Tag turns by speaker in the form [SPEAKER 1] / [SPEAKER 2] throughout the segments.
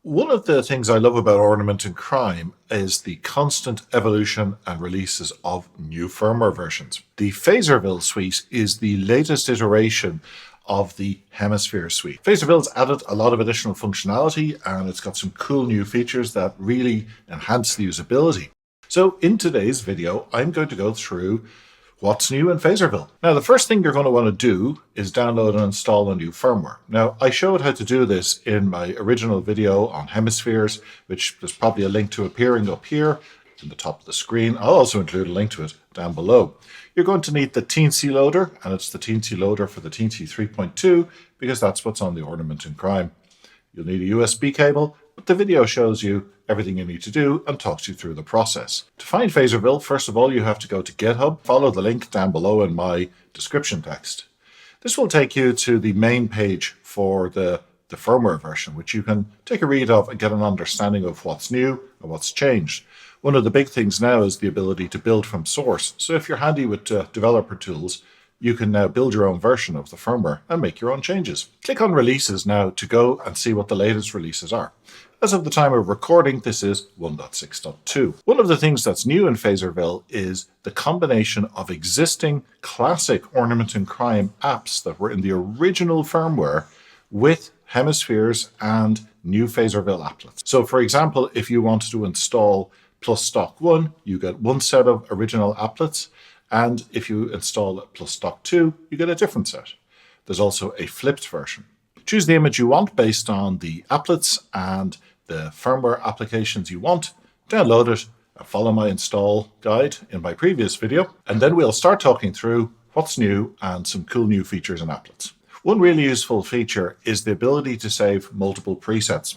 [SPEAKER 1] One of the things I love about Ornament and Crime is the constant evolution and releases of new firmware versions. The Phazerville suite is the latest iteration of the Hemisphere suite. Phazerville's added a lot of additional functionality and it's got some cool new features that really enhance the usability. So in today's video, I'm going to go through what's new in Phazerville. Now, the first thing you're going to want to do is download and install a new firmware. Now, I showed how to do this in my original video on hemispheres, which there's probably a link to appearing up here in the top of the screen. I'll also include a link to it down below. You're going to need the Teensy loader, and it's the Teensy loader for the Teensy 3.2 because that's what's on the Ornament and Crime. You'll need a USB cable, but the video shows you everything you need to do and talks you through the process. To find Phazerville, first of all, you have to go to GitHub. Follow the link down below in my description text. This will take you to the main page for the firmware version, which you can take a read of and get an understanding of what's new and what's changed. One of the big things now is the ability to build from source. So if you're handy with developer tools, you can now build your own version of the firmware and make your own changes. Click on Releases now to go and see what the latest releases are. As of the time of recording, this is 1.6.2. One of the things that's new in Phazerville is the combination of existing classic Ornament and Crime apps that were in the original firmware with hemispheres and new Phazerville applets. So for example, if you wanted to install plus stock 1, you get one set of original applets. And if you install plus stock 2, you get a different set. There's also a flipped version. Choose the image you want based on the applets and the firmware applications you want. Download it and follow my install guide in my previous video. And then we'll start talking through what's new and some cool new features in applets. One really useful feature is the ability to save multiple presets.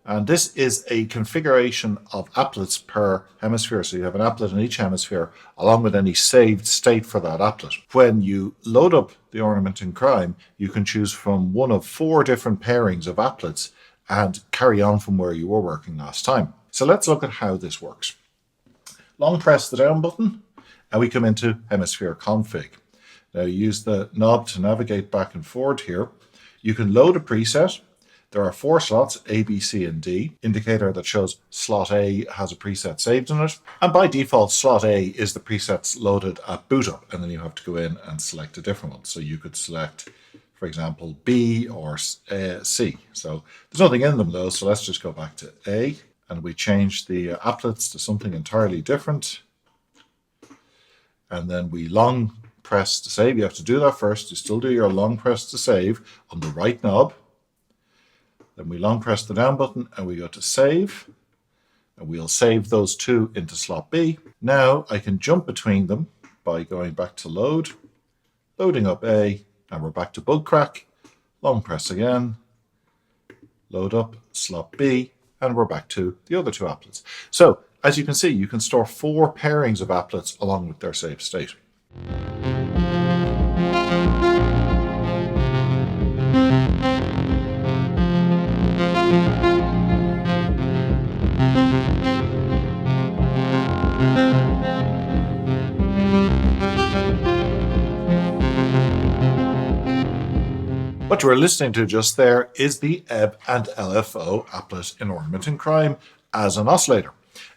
[SPEAKER 1] And this is a configuration of applets per hemisphere. So you have an applet in each hemisphere, along with any saved state for that applet. When you load up the Ornament and Crime, you can choose from one of 4 different pairings of applets and carry on from where you were working last time. So let's look at how this works. Long press the down button, and we come into Hemisphere Config. Now use the knob to navigate back and forward here. You can load a preset. There are 4 slots, A, B, C, and D, indicator that shows slot A has a preset saved in it. And by default, slot A is the presets loaded at boot up, and then you have to go in and select a different one. So you could select, for example, B or C. So there's nothing in them though, so let's just go back to A, and we change the applets to something entirely different. And then we long press to save. You have to do that first. You still do your long press to save on the right knob. Then we long press the down button and we go to save, and we'll save those 2 into slot B. Now I can jump between them by going back to load, loading up A, and we're back to Bugcrack. Long press again, load up slot B, and we're back to the other 2 applets. So as you can see, you can store 4 pairings of applets along with their saved state. What you are listening to just there is the Ebb and LFO applet in Ornament and Crime as an oscillator.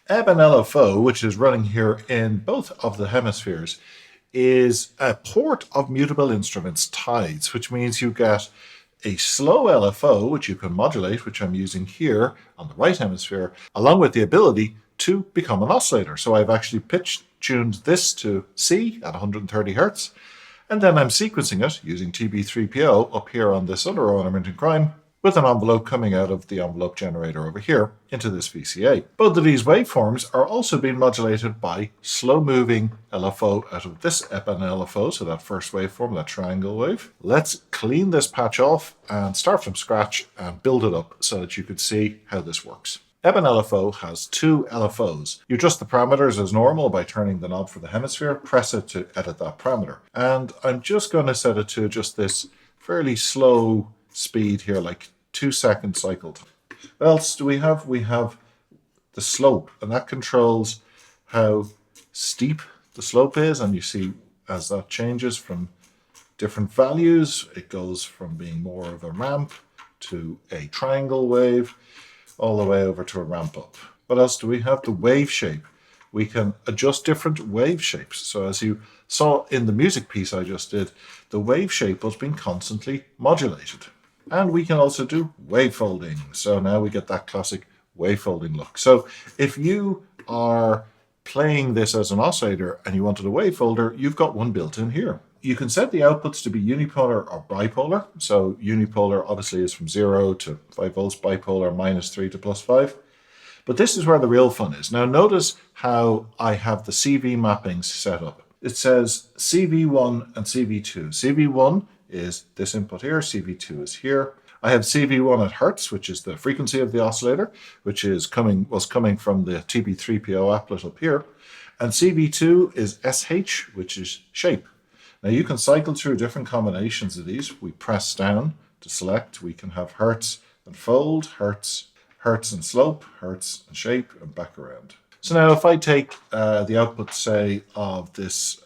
[SPEAKER 1] Ebb and LFO, which is running here in both of the hemispheres, is a port of Mutable Instruments Tides, which means you get a slow LFO, which you can modulate, which I'm using here on the right hemisphere, along with the ability to become an oscillator. So I've actually pitch tuned this to C at 130 Hertz. And then I'm sequencing it using TB3PO up here on this other Ornament and Crime with an envelope coming out of the envelope generator over here into this VCA. Both of these waveforms are also being modulated by slow-moving LFO out of this Ebb and LFO, so that first waveform, that triangle wave. Let's clean this patch off and start from scratch and build it up so that you can see how this works. Ebb and LFO has 2 LFOs. You adjust the parameters as normal by turning the knob for the hemisphere, press it to edit that parameter. And I'm just going to set it to just this fairly slow speed here, like 2-second cycle time. What else do we have? We have the slope, and that controls how steep the slope is. And you see as that changes from different values, it goes from being more of a ramp to a triangle wave. all the way over to a ramp up. What else do we have? The wave shape. We can adjust different wave shapes. So as you saw in the music piece I just did, the wave shape was being constantly modulated. And we can also do wave folding. So now we get that classic wave folding look. So if you are playing this as an oscillator and you wanted a wave folder, you've got one built in here. You can set the outputs to be unipolar or bipolar. So unipolar obviously is from 0 to 5 volts, bipolar -3 to +5. But this is where the real fun is. Now notice how I have the CV mappings set up. It says CV1 and CV2. CV1 is this input here, CV2 is here. I have CV1 at Hertz, which is the frequency of the oscillator, which was coming from the TB3PO applet up here. And CV2 is SH, which is shape. Now you can cycle through different combinations of these. We press down to select. We can have Hertz and fold, Hertz and slope, Hertz and shape, and back around. So now if I take the output, say, of this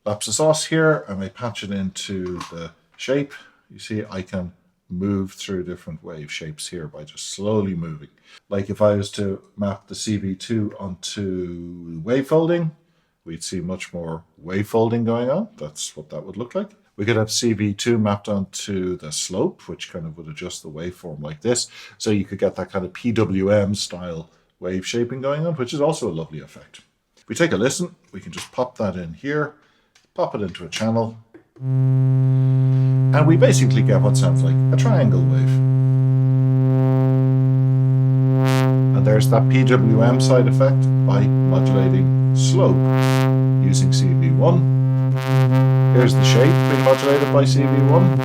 [SPEAKER 1] lapsus os here, and I patch it into the shape, you see I can move through different wave shapes here by just slowly moving. Like if I was to map the CV2 onto wave folding, we'd see much more wave folding going on. That's what that would look like. We could have CV2 mapped onto the slope, which kind of would adjust the waveform like this. So you could get that kind of PWM style wave shaping going on, which is also a lovely effect. If we take a listen, we can just pop that in here, pop it into a channel, and we basically get what sounds like a triangle wave. And there's that PWM side effect by modulating slope using CV1. Here's the shape being modulated by CV1.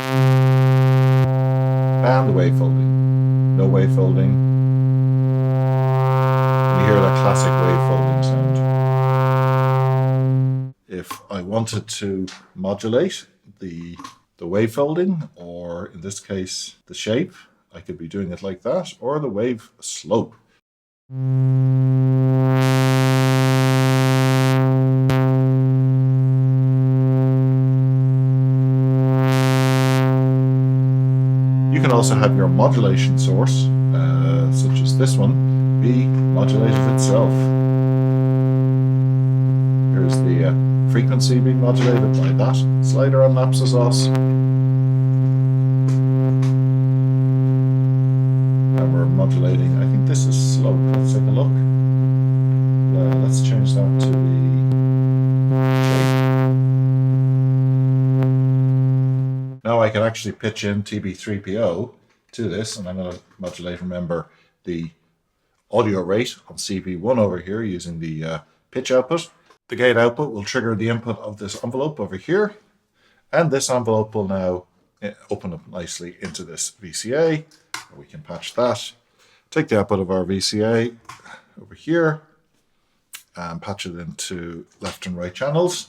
[SPEAKER 1] And the wave folding. No wave folding. You hear that classic wave folding sound. If I wanted to modulate the wave folding, or in this case, the shape, I could be doing it like that, or the wave slope. You can also have your modulation source, such as this one, be modulated itself. Here's the frequency being modulated by that slider on lapsus os. And we're modulating, I think this is slope. Let's take a look. Let's change that to the shape. Now I can actually pitch in TB3PO to this, and I'm going to modulate, remember, the audio rate on CV1 over here using the pitch output. The gate output will trigger the input of this envelope over here, and this envelope will now open up nicely into this VCA. We can patch that. Take the output of our VCA over here and patch it into left and right channels.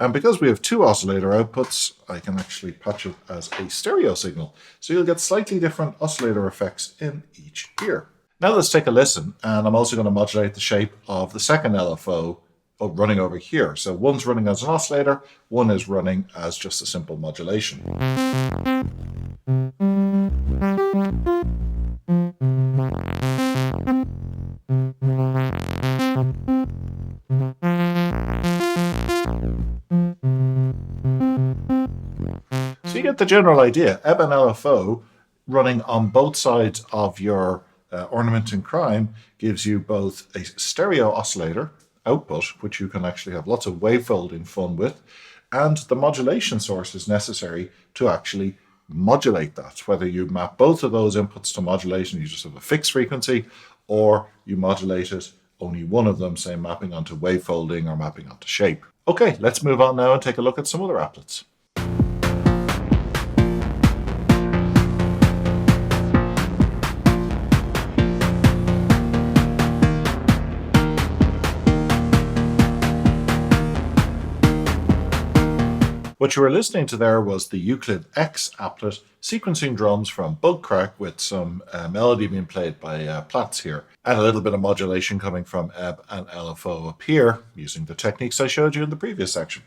[SPEAKER 1] And because we have two oscillator outputs, I can actually patch it as a stereo signal. So you'll get slightly different oscillator effects in each ear. Now let's take a listen, and I'm also going to modulate the shape of the second LFO running over here. So one's running as an oscillator, one is running as just a simple modulation. So you get the general idea. Ebb and LFO running on both sides of your Ornament and Crime gives you both a stereo oscillator output, which you can actually have lots of wavefolding fun with, and the modulation source is necessary to actually modulate that. Whether you map both of those inputs to modulation, you just have a fixed frequency, or you modulate it, only one of them, say mapping onto wavefolding or mapping onto shape. Okay, let's move on now and take a look at some other applets. What you were listening to there was the EuclidX applet sequencing drums from Bugcrack with some melody being played by applets here, and a little bit of modulation coming from Ebb and LFO up here using the techniques I showed you in the previous section.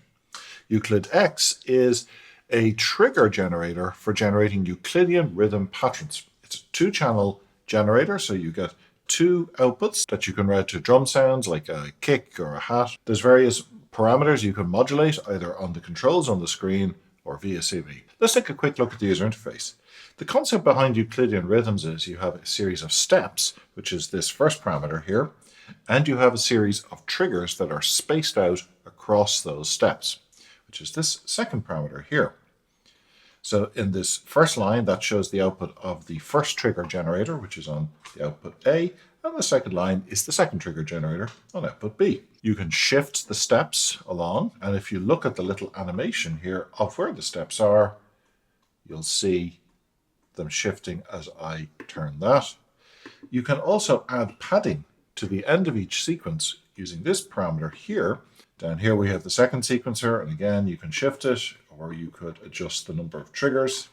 [SPEAKER 1] EuclidX is a trigger generator for generating Euclidean rhythm patterns. It's a two-channel generator, so you get two outputs that you can route to drum sounds like a kick or a hat. There's various parameters you can modulate either on the controls on the screen or via CV. Let's take a quick look at the user interface. The concept behind Euclidean rhythms is you have a series of steps, which is this first parameter here, and you have a series of triggers that are spaced out across those steps, which is this second parameter here. So in this first line, that shows the output of the first trigger generator, which is on the output A, and the second line is the second trigger generator on output B. You can shift the steps along, and if you look at the little animation here of where the steps are, you'll see them shifting as I turn that. You can also add padding to the end of each sequence using this parameter here. Down here we have the second sequencer, and again you can shift it, or you could adjust the number of triggers.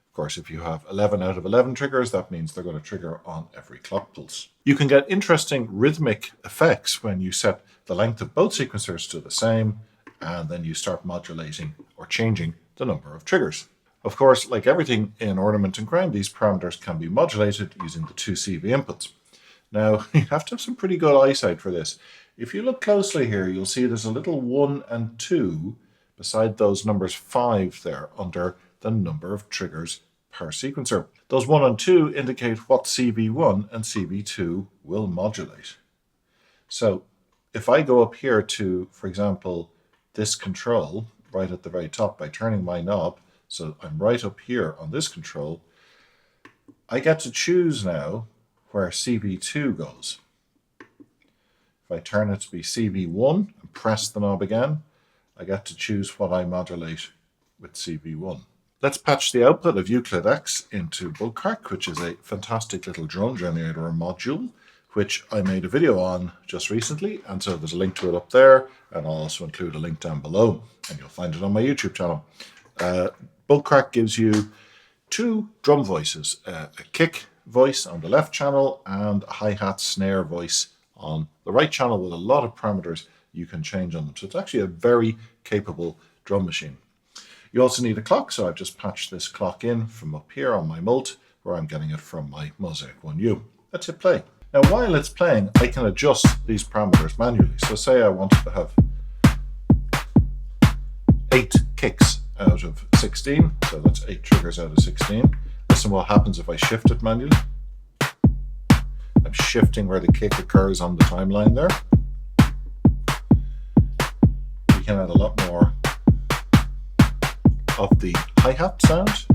[SPEAKER 1] Of course, if you have 11 out of 11 triggers, that means they're going to trigger on every clock pulse. You can get interesting rhythmic effects when you set the length of both sequencers to the same, and then you start modulating or changing the number of triggers. Of course, like everything in Ornament and Crime, these parameters can be modulated using the two CV inputs. Now, you have to have some pretty good eyesight for this. If you look closely here, you'll see there's a little 1 and 2 beside those numbers 5 there under the number of triggers per sequencer. Those 1 and 2 indicate what CV1 and CV2 will modulate. So if I go up here to, for example, this control right at the very top by turning my knob, so I'm right up here on this control, I get to choose now where CV2 goes. If I turn it to be CV1 and press the knob again, I get to choose what I modulate with CV1. Let's patch the output of EuclidX into Bugcrack, which is a fantastic little drum generator module, which I made a video on just recently, and so there's a link to it up there, and I'll also include a link down below, and you'll find it on my YouTube channel. Bugcrack gives you two drum voices, a kick voice on the left channel and a hi-hat snare voice on the right channel with a lot of parameters you can change on them. So it's actually a very capable drum machine. You also need a clock, so I've just patched this clock in from up here on my mult, where I'm getting it from my Mosaic 1U. Let's hit play. Now while it's playing, I can adjust these parameters manually. So say I wanted to have 8 kicks out of 16, so that's 8 triggers out of 16. Listen what happens if I shift it manually. I'm shifting where the kick occurs on the timeline there. We can add a lot more of the hi-hat sound.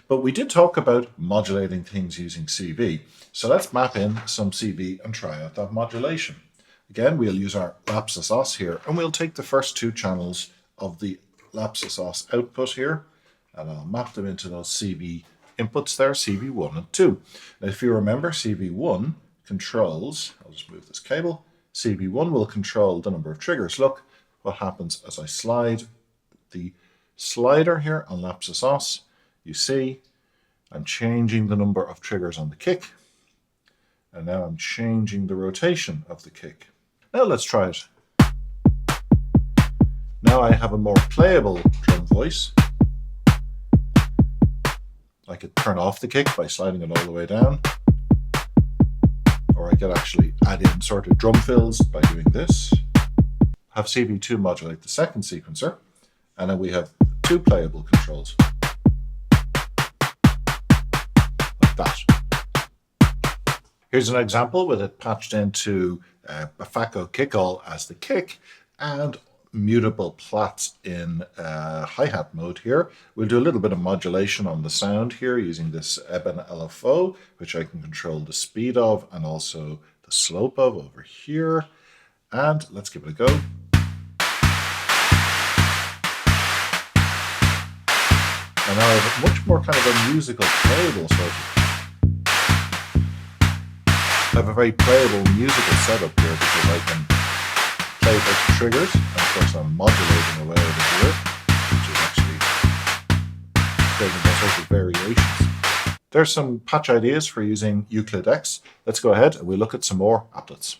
[SPEAKER 1] But we did talk about modulating things using CV, so let's map in some CV and try out that modulation. Again, we'll use our lapsus os here, and we'll take the first 2 channels of the lapsus os output here, and I'll map them into those CV inputs there, CV1 and 2. Now, if you remember, CV1 controls, I'll just move this cable, CV1 will control the number of triggers. Look what happens as I slide the slider here on lapsus os. You see, I'm changing the number of triggers on the kick, and now I'm changing the rotation of the kick. Now let's try it. Now I have a more playable drum voice. I could turn off the kick by sliding it all the way down, or I could actually add in sort of drum fills by doing this. Have CV2 modulate the second sequencer, and then we have 2 playable controls. Like that. Here's an example with it patched into Bugcrack KickAll as the kick and mutable plats in hi-hat mode here. We'll do a little bit of modulation on the sound here using this Ebb LFO, which I can control the speed of and also the slope of over here. And let's give it a go. And now I have a much more kind of a musical playable sort of. I have a very playable musical setup here because I can play both triggers, and of course I'm modulating away over here, which is actually creating all sorts of variations. There's some patch ideas for using EuclidX. Let's go ahead and we'll look at some more applets.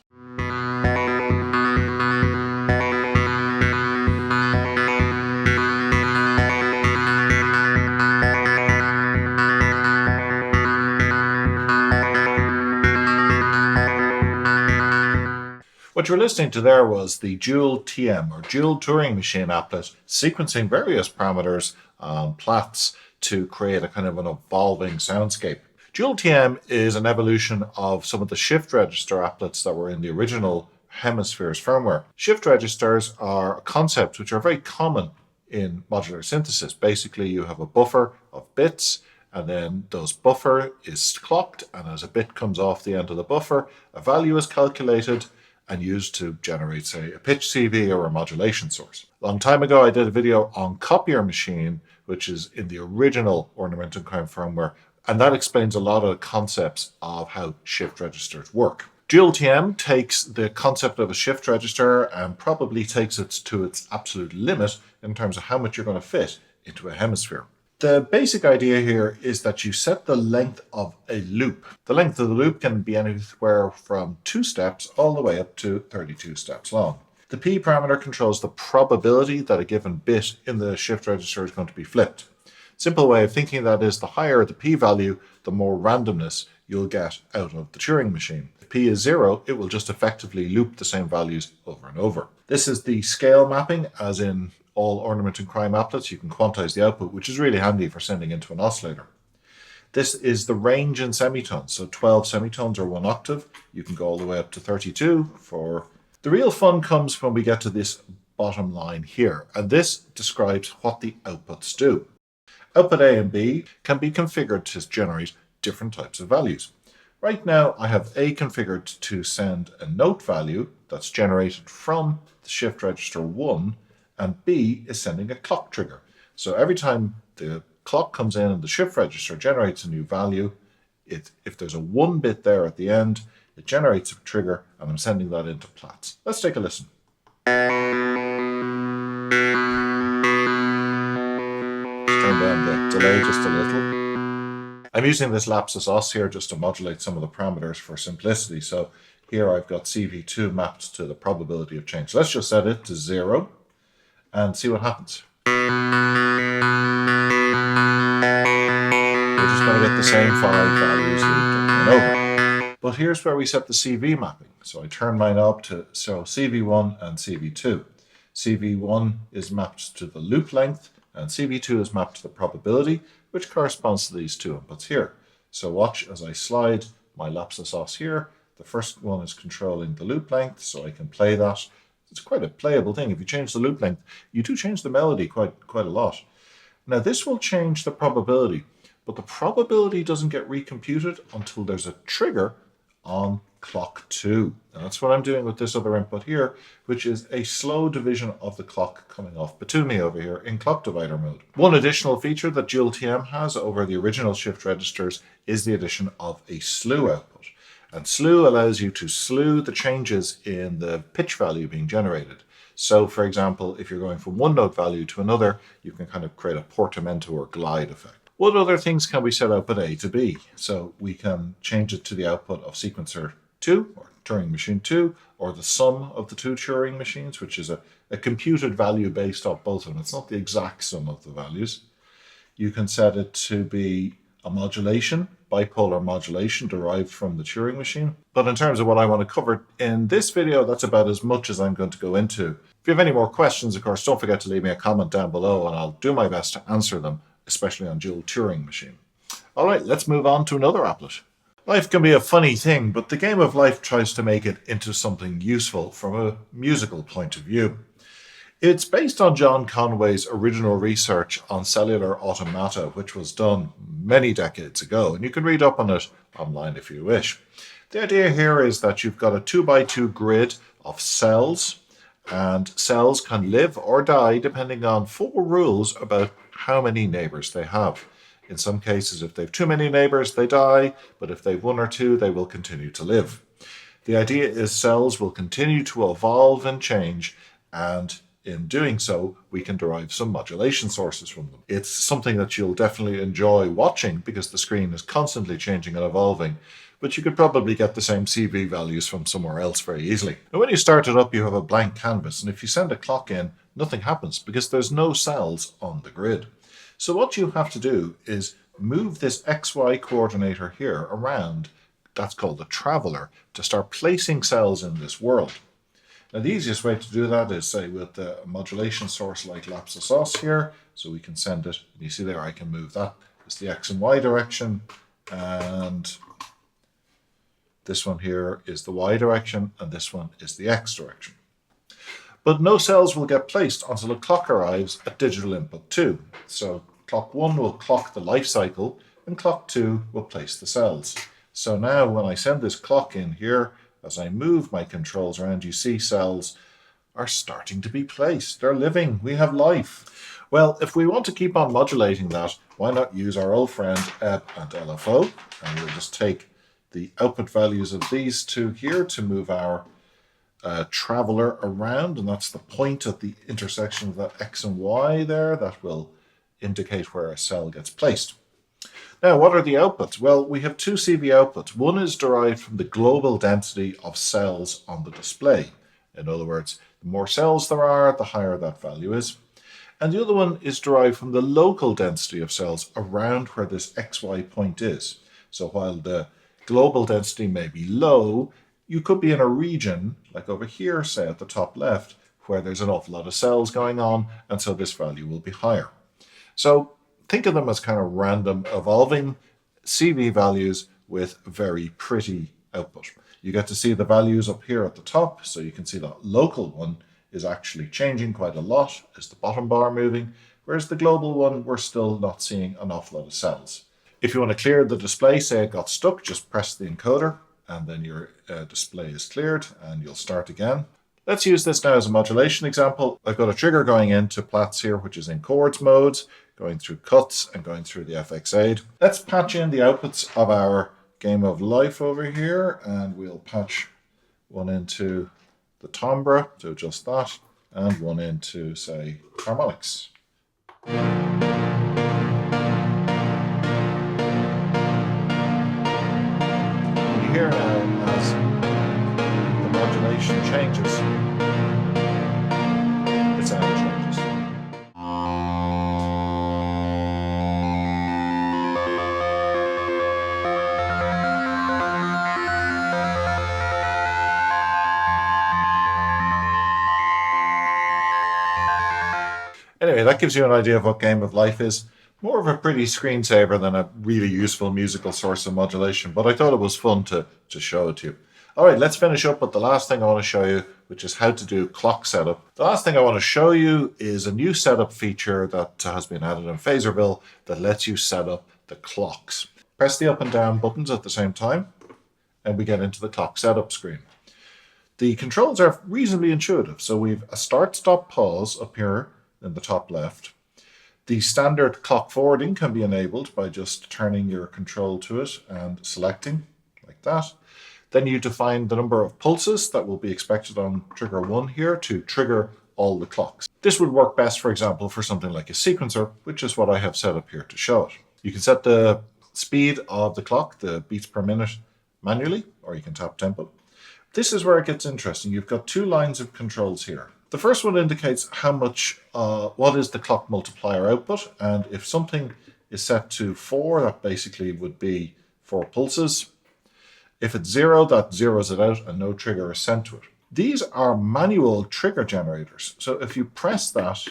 [SPEAKER 1] What you're listening to there was the DualTM or Dual Turing Machine applet sequencing various parameters on plats to create a kind of an evolving soundscape. DualTM is an evolution of some of the shift register applets that were in the original Hemispheres firmware. Shift registers are concepts which are very common in modular synthesis. Basically, you have a buffer of bits, and then those buffer is clocked, and as a bit comes off the end of the buffer, a value is calculated and used to generate, say, a pitch CV or a modulation source. A long time ago, I did a video on Copiermaschine, which is in the original Ornament and Crime firmware, and that explains a lot of the concepts of how shift registers work. DualTM takes the concept of a shift register and probably takes it to its absolute limit in terms of how much you're going to fit into a hemisphere. The basic idea here is that you set the length of a loop. The length of the loop can be anywhere from 2 steps all the way up to 32 steps long. The P parameter controls the probability that a given bit in the shift register is going to be flipped. Simple way of thinking that is the higher the P value, the more randomness you'll get out of the Turing machine. If P is 0, it will just effectively loop the same values over and over. This is the scale mapping, as in all Ornament and Crime applets. You can quantize the output, which is really handy for sending into an oscillator. This is the range in semitones, so 12 semitones or 1 octave. You can go all the way up to 32 for... The real fun comes when we get to this bottom line here, and this describes what the outputs do. Output A and B can be configured to generate different types of values. Right now, I have A configured to send a note value that's generated from the shift register 1, and B is sending a clock trigger. So every time the clock comes in and the shift register generates a new value, if there's a 1 bit there at the end, it generates a trigger, and I'm sending that into plats. Let's take a listen. Let's turn down the delay just a little. I'm using this lapsus os here just to modulate some of the parameters for simplicity. So here I've got CV2 mapped to the probability of change. So let's just set it to 0 and see what happens. We're just going to get the same 5 values looped over and over. But here's where we set the CV mapping. So I turn my knob to show CV1 and CV2. CV1 is mapped to the loop length, and CV2 is mapped to the probability, which corresponds to these 2 inputs here. So watch as I slide my lapsus os here. The first one is controlling the loop length, so I can play that. It's quite a playable thing. If you change the loop length, you do change the melody quite a lot. Now this will change the probability, but the probability doesn't get recomputed until there's a trigger on clock 2. And that's what I'm doing with this other input here, which is a slow division of the clock coming off Batumi over here in clock divider mode. One additional feature that DualTM has over the original shift registers is the addition of a slew output. And slew allows you to slew the changes in the pitch value being generated. So, for example, if you're going from one note value to another, you can kind of create a portamento or glide effect. What other things can we set output A to B? So we can change it to the output of sequencer 2 or Turing machine 2, or the sum of the 2 Turing machines, which is a computed value based off both of them. It's not the exact sum of the values. You can set it to be a modulation, bipolar modulation derived from the Turing machine. But in terms of what I want to cover in this video, that's about as much as I'm going to go into. If you have any more questions, of course, don't forget to leave me a comment down below and I'll do my best to answer them, especially on Dual Turing Machine. All right, let's move on to another applet. Life can be a funny thing, but the game of life tries to make it into something useful from a musical point of view. It's based on John Conway's original research on cellular automata, which was done many decades ago, and you can read up on it online if you wish. The idea here is that you've got a 2x2 grid of cells, and cells can live or die depending on 4 rules about how many neighbors they have. In some cases, if they have too many neighbors, they die, but if they have 1 or 2, they will continue to live. The idea is cells will continue to evolve and change, and in doing so, we can derive some modulation sources from them. It's something that you'll definitely enjoy watching because the screen is constantly changing and evolving, but you could probably get the same CV values from somewhere else very easily. Now, when you start it up, you have a blank canvas, and if you send a clock in, nothing happens because there's no cells on the grid. So what you have to do is move this XY coordinator here around, that's called the traveler, to start placing cells in this world. Now the easiest way to do that is say with a modulation source like lapse sauce here, so we can send it, and you see there I can move that. It's the X and Y direction, and this one here is the Y direction, and this one is the X direction. But no cells will get placed until a clock arrives at digital input 2. So clock 1 will clock the life cycle, and clock 2 will place the cells. So now when I send this clock in here, as I move my controls around, you see cells are starting to be placed. They're living. We have life. Well, if we want to keep on modulating that, why not use our old friend Ebb and LFO? And we'll just take the output values of these two here to move our traveler around, and that's the point at the intersection of that X and Y there that will indicate where a cell gets placed. Now, what are the outputs? Well, we have two CV outputs. One is derived from the global density of cells on the display. In other words, the more cells there are, the higher that value is. And the other one is derived from the local density of cells around where this XY point is. So while the global density may be low, you could be in a region, like over here, say at the top left, where there's an awful lot of cells going on, and so this value will be higher. So think of them as kind of random evolving CV values with very pretty output. You get to see the values up here at the top, so you can see that local one is actually changing quite a lot. Is the bottom bar moving? Whereas the global one, we're still not seeing an awful lot of cells. If you want to clear the display, say it got stuck, just press the encoder, and then your display is cleared, and you'll start again. Let's use this now as a modulation example. I've got a trigger going into Plaits here, which is in chords modes, going through cuts and going through the FX aid. Let's patch in the outputs of our game of life over here, and we'll patch one into the timbre to adjust that, and one into, say, harmonics. You hear now as the modulation changes, its sound changes. Anyway, that gives you an idea of what Game of Life is. More of a pretty screensaver than a really useful musical source of modulation, but I thought it was fun to show it to you. All right, let's finish up with the last thing I want to show you, which is how to do clock setup. The last thing I want to show you is a new setup feature that has been added in Phazerville that lets you set up the clocks. Press the up and down buttons at the same time, and we get into the clock setup screen. The controls are reasonably intuitive. So we've a start, stop, pause up here in the top left. The standard clock forwarding can be enabled by just turning your control to it and selecting like that. Then you define the number of pulses that will be expected on trigger 1 here to trigger all the clocks. This would work best, for example, for something like a sequencer, which is what I have set up here to show it. You can set the speed of the clock, the beats per minute, manually, or you can tap tempo. This is where it gets interesting. You've got two lines of controls here. The first one indicates how much, what is the clock multiplier output, and if something is set to 4, that basically would be 4 pulses. If it's 0, that zeroes it out and no trigger is sent to it. These are manual trigger generators, so if you press that,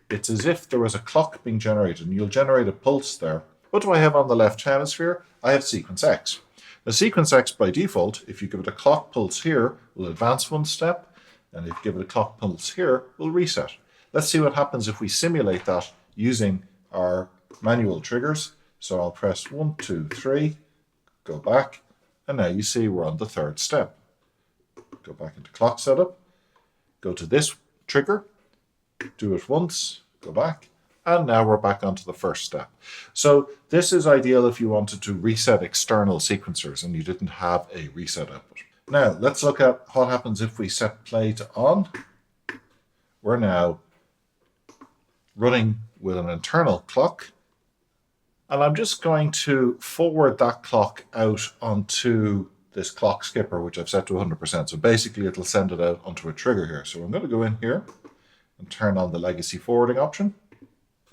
[SPEAKER 1] it's as if there was a clock being generated, and you'll generate a pulse there. What do I have on the left hemisphere? I have Sequence X. The Sequence X by default, if you give it a clock pulse here, will advance one step, and if you give it a clock pulse here, we'll reset. Let's see what happens if we simulate that using our manual triggers. So I'll press 1, 2, 3, go back, and now you see we're on the third step. Go back into clock setup, go to this trigger, do it once, go back, and now we're back onto the first step. So this is ideal if you wanted to reset external sequencers and you didn't have a reset output. Now, let's look at what happens if we set play to on. We're now running with an internal clock, and I'm just going to forward that clock out onto this clock skipper, which I've set to 100%. So basically, it'll send it out onto a trigger here. So I'm going to go in here and turn on the legacy forwarding option.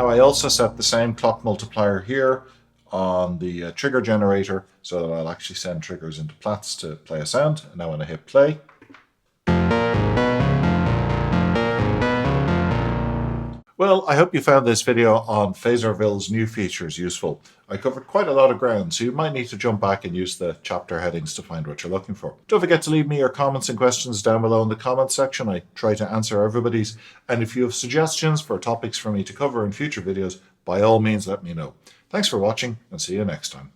[SPEAKER 1] Now, I also set the same clock multiplier here on the trigger generator so that I'll actually send triggers into Plaits to play a sound. And now when I hit play, Well, I hope you found this video on Phazerville's new features useful. I covered quite a lot of ground, so you might need to jump back and use the chapter headings to find what you're looking for. Don't forget to leave me your comments and questions down below in the comments section. I try to answer everybody's, and if you have suggestions for topics for me to cover in future videos, by all means let me know. Thanks for watching, and see you next time.